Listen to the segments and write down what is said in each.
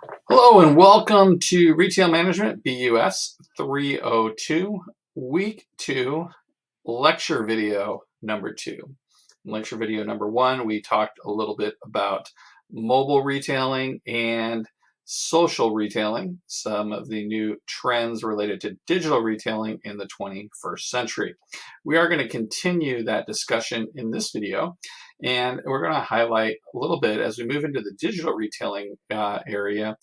Hello and welcome to Retail Management BUS302 Week 2 Lecture Video number 2. In lecture video number 1, we talked a little bit about mobile retailing and social retailing, some of the new trends related to digital retailing in the 21st century. We are going to continue that discussion in this video, and we're going to highlight a little bit as we move into the digital retailing area.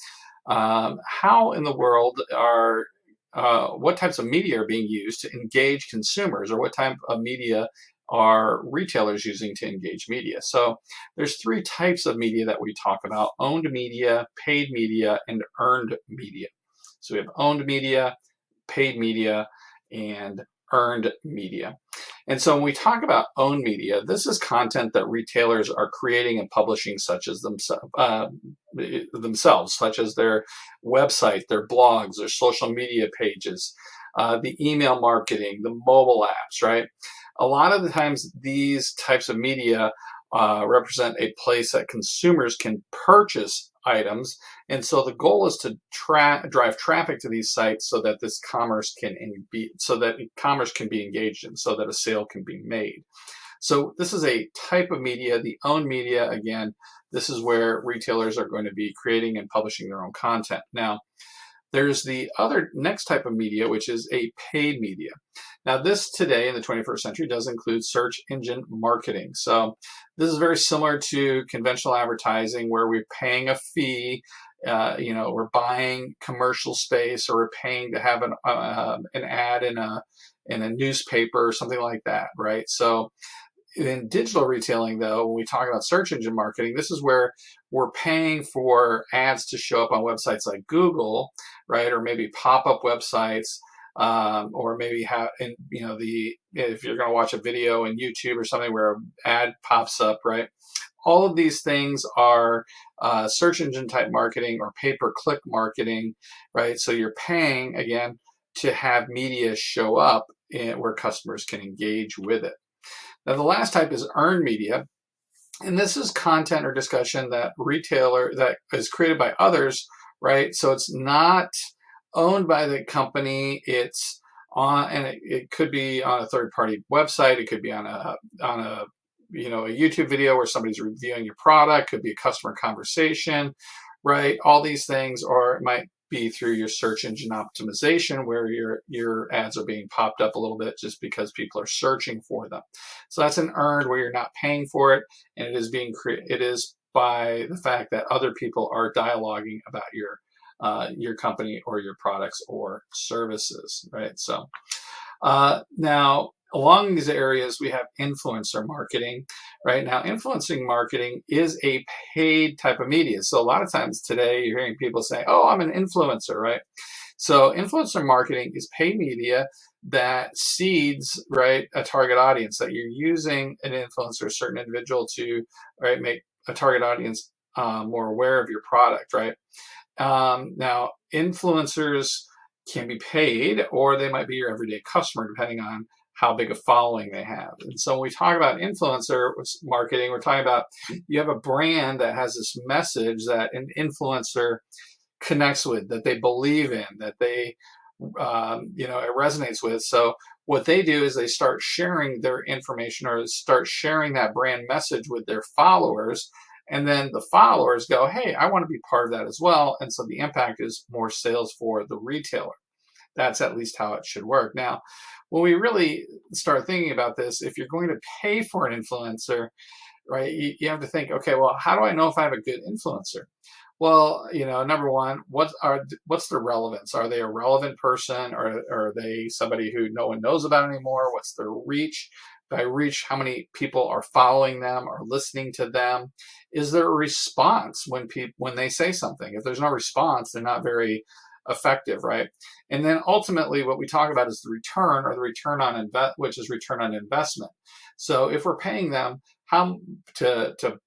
How in the world are what types of media are being used to engage consumers, or what type of media are retailers using to engage media? So there's three types of media that we talk about: owned media, paid media, and earned media. So we have owned media, paid media, and earned media. And so when we talk about owned media, this is content that retailers are creating and publishing, such as themselves, such as their website, their blogs, their social media pages, the email marketing, the mobile apps, right? A lot of the times these types of media represent a place that consumers can purchase items, and so the goal is to drive traffic to these sites so that this commerce can be engaged in, so that a sale can be made. So this is a type of media. The owned media, again, this is where retailers are going to be creating and publishing their own content. Now, there's the other next type of media, which is a paid media. Now, this today in the 21st century does include search engine marketing. So this is very similar to conventional advertising, where we're paying a fee. We're buying commercial space, or we're paying to have an ad in a newspaper or something like that, right? So in digital retailing, though, when we talk about search engine marketing, this is where we're paying for ads to show up on websites like Google, right, or maybe pop-up websites, or maybe if you're going to watch a video in YouTube or something where an ad pops up, right? All of these things are search engine type marketing or pay-per-click marketing, right? So you're paying, again, to have media show up where customers can engage with it. Now, the last type is earned media, and this is content or discussion that is created by others, right? So it's not owned by the company. It's on, and it could be on a third-party website. It could be on a YouTube video where somebody's reviewing your product. Could be a customer conversation, right? All these things, or it might be through your search engine optimization, where your ads are being popped up a little bit just because people are searching for them. So that's an earned, where you're not paying for it, and it is by the fact that other people are dialoguing about your company or your products or services, right? So now, along these areas, we have influencer marketing. Right now, influencing marketing is a paid type of media. So a lot of times today, you're hearing people say, "Oh, I'm an influencer," right? So influencer marketing is paid media that seeds, right, a target audience, that you're using an influencer, a certain individual, to, right, make a target audience more aware of your product, right? Now, influencers can be paid, or they might be your everyday customer, depending on how big a following they have. And so when we talk about influencer marketing, we're talking about, you have a brand that has this message that an influencer connects with, that they believe in, that they, it resonates with. So what they do is they start sharing their information, or start sharing that brand message with their followers. And then the followers go, "Hey, I want to be part of that as well." And so the impact is more sales for the retailer. That's at least how it should work. Now, when we really start thinking about this, if you're going to pay for an influencer, right, you have to think, okay, well, how do I know if I have a good influencer? Well, number one, what's the relevance? Are they a relevant person, or are they somebody who no one knows about anymore? What's their reach? By reach, how many people are following them or listening to them? Is there a response when they say something? If there's no response, they're not very effective, right? And then ultimately, what we talk about is the return, or the return on which is return on investment. So if we're paying them how to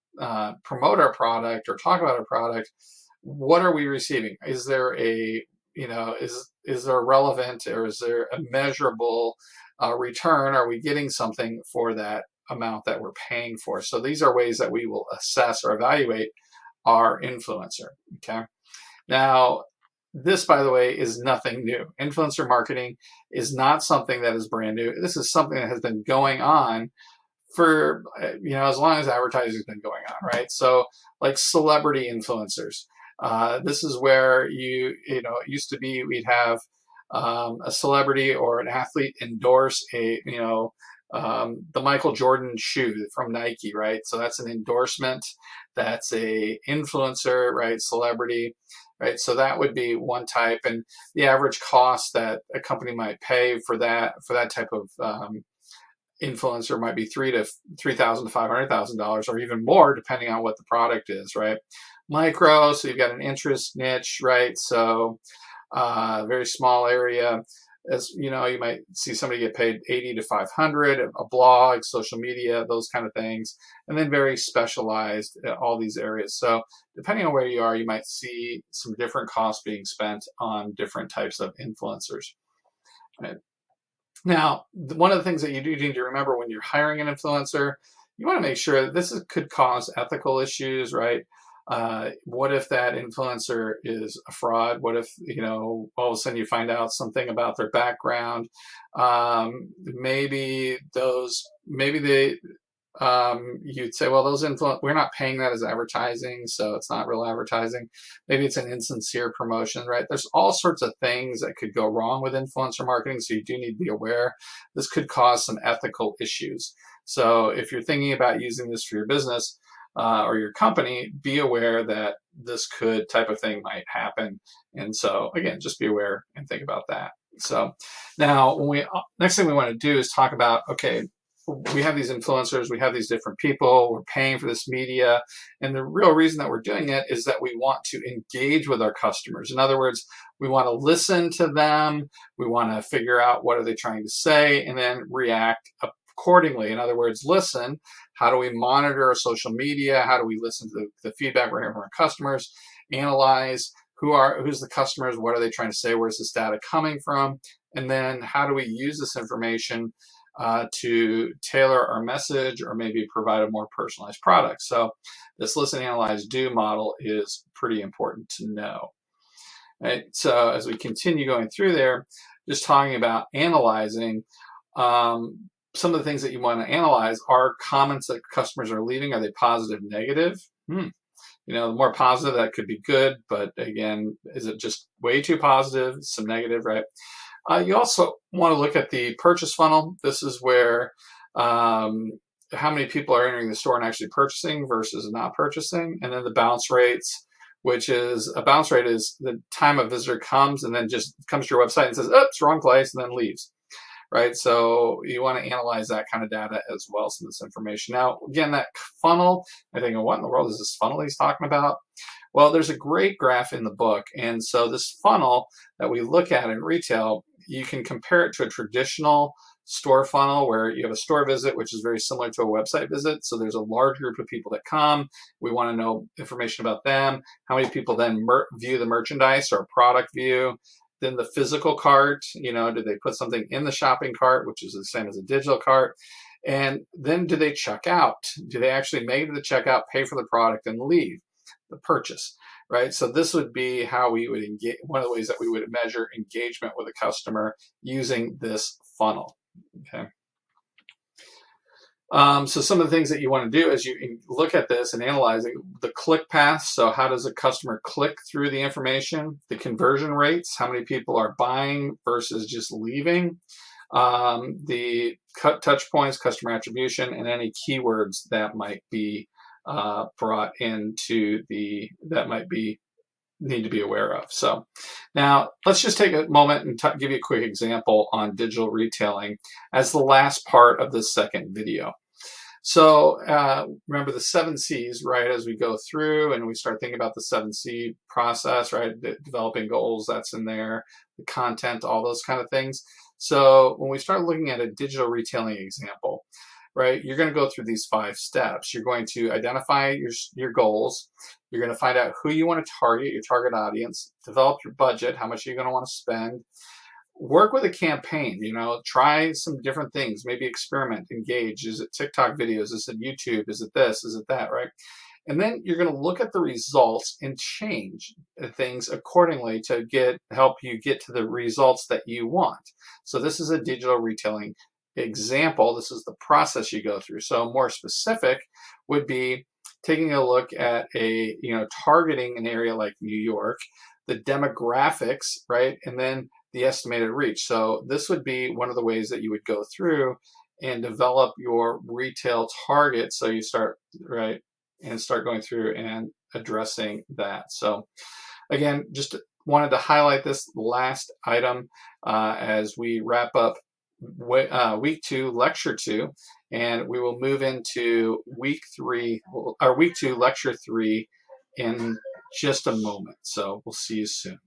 promote our product or talk about our product, what are we receiving? Is there is there a relevant, or is there a measurable return? Are we getting something for that amount that we're paying for? So these are ways that we will assess or evaluate our influencer. Okay. Now, this, by the way, is nothing new. Influencer marketing is not something that is brand new. This is something that has been going on for, as long as advertising has been going on, right? So like celebrity influencers, this is where it used to be we'd have a celebrity or an athlete endorse the Michael Jordan shoe from Nike, right? So that's an endorsement. That's a influencer, right? Celebrity, right? So that would be one type, and the average cost that a company might pay for that type of influencer might be $3,000 to $500,000, or even more, depending on what the product is, right? Micro, so you've got an interest niche, right? So very small area. As you know, you might see somebody get paid 80 to 500, a blog, social media, those kind of things, and then very specialized, all these areas. So depending on where you are, you might see some different costs being spent on different types of influencers. Right? Now, one of the things that you do need to remember when you're hiring an influencer, you want to make sure that could cause ethical issues, right? What if that influencer is a fraud? What if, all of a sudden you find out something about their background? Maybe they, you'd say, well, we're not paying that as advertising, so it's not real advertising. Maybe it's an insincere promotion, right? There's all sorts of things that could go wrong with influencer marketing, so you do need to be aware. This could cause some ethical issues. So if you're thinking about using this for your business or your company, be aware that this type of thing might happen. And so again, just be aware and think about that. So now next thing we want to do is talk about, okay, we have these influencers, we have these different people, we're paying for this media. And the real reason that we're doing it is that we want to engage with our customers. In other words, we want to listen to them. We want to figure out what are they trying to say and then react accordingly. In other words, listen. How do we monitor our social media? How do we listen to the feedback we're hearing from our customers? Analyze who's the customers, what are they trying to say, where's this data coming from? And then how do we use this information to tailor our message or maybe provide a more personalized product? So this listen, analyze, do model is pretty important to know. Right? So as we continue going through there, just talking about analyzing, some of the things that you want to analyze are comments that customers are leaving. Are they positive, negative? The more positive, that could be good, but again, is it just way too positive? Some negative, right? You also want to look at the purchase funnel. This is where how many people are entering the store and actually purchasing versus not purchasing. And then the bounce rates, which is a bounce rate is the time a visitor comes and then just comes to your website and says, oops, wrong place, and then leaves. Right? So you want to analyze that kind of data as well, some of this information. Now, again, that funnel, I think, what in the world is this funnel he's talking about? Well, there's a great graph in the book. And so this funnel that we look at in retail, you can compare it to a traditional store funnel where you have a store visit, which is very similar to a website visit. So there's a large group of people that come. We want to know information about them. How many people then view the merchandise or product view? Then the physical cart, do they put something in the shopping cart, which is the same as a digital cart? And then do they check out? Do they actually make it to the checkout, pay for the product, and leave the purchase, right? So this would be how we would engage, one of the ways that we would measure engagement with a customer using this funnel, okay? So some of the things that you want to do as you look at this and analyze it, the click path. So how does a customer click through the information? The conversion rates, how many people are buying versus just leaving? The touch points, customer attribution, and any keywords that might be brought into need to be aware of. So now let's just take a moment and give you a quick example on digital retailing as the last part of this second video. So remember the 7 C's, right? As we go through and we start thinking about the 7C process, right? Developing goals, that's in there, the content, all those kind of things. So when we start looking at a digital retailing example, right, you're going to go through these 5 steps. You're going to identify your goals. You're going to find out who you want to target, your target audience, develop your budget, how much you're going to want to spend. Work with a campaign, try some different things, maybe experiment, engage. Is it TikTok videos? Is it YouTube? Is it this? Is it that, right? And then you're going to look at the results and change things accordingly to help you get to the results that you want. So this is a digital retailing example. This is the process you go through. So more specific would be taking a look at targeting an area like New York, the demographics, right? And then the estimated reach. So this would be one of the ways that you would go through and develop your retail target. So you start, right, and start going through and addressing that. So again, just wanted to highlight this last item as we wrap up week 2, lecture 2, and we will move into week 2, lecture 3 in just a moment. So we'll see you soon.